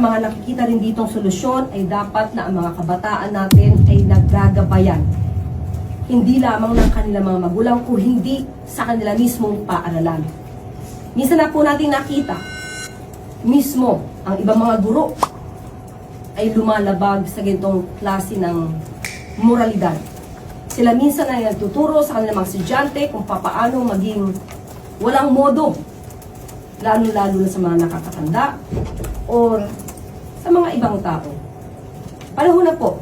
sa mga nakikita rin ditong solusyon ay dapat na ang mga kabataan natin ay naggagabayan. Hindi lamang ng kanilang mga magulang o hindi sa kanila mismong paaralan. Minsan na po natin nakita, mismo ang ibang mga guro ay lumalabag sa ganitong klase ng moralidad. Sila minsan ay nagtuturo sa kanilang mga estudyante kung papaano maging walang modo, lalo-lalo na sa mga nakakatanda o sa mga ibang tao. Panahon na po,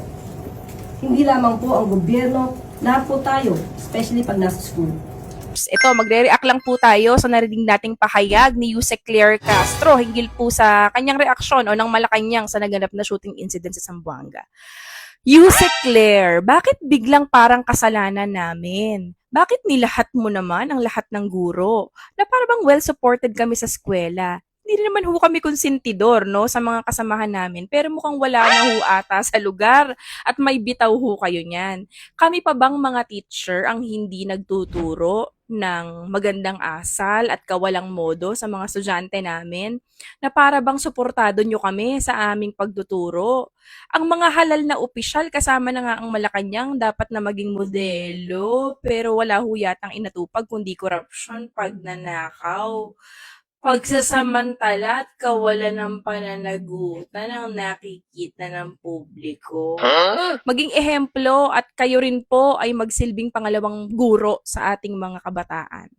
hindi lamang po ang gobyerno, lahat po tayo, especially pag nasa school. Ito, magre-react lang po tayo sa narinig nating pahayag ni Yusek Claire Castro hinggil po sa kanyang reaksyon o ng Malacanang sa naganap na shooting incident sa Zamboanga. Yusek Claire, bakit biglang parang kasalanan namin? Bakit nilahat mo naman ang lahat ng guro? Na parang well-supported kami sa eskwela. Hindi rin naman ho kami konsentidor, no, sa mga kasamahan namin. Pero mukhang wala na ho ata sa lugar at may bitaw ho kayo niyan. Kami pa bang mga teacher ang hindi nagtuturo ng magandang asal at kawalang modo sa mga estudyante namin? Na para bang suportado nyo kami sa aming pagtuturo? Ang mga halal na opisyal kasama na nga ang Malacanang dapat na maging modelo pero wala ho yatang inatupag kundi korupsyon, pagnanakaw, pagsasamantala at kawalan ng pananagutan ang nakikita ng publiko. Maging ehemplo at kayo rin po ay magsilbing pangalawang guro sa ating mga kabataan.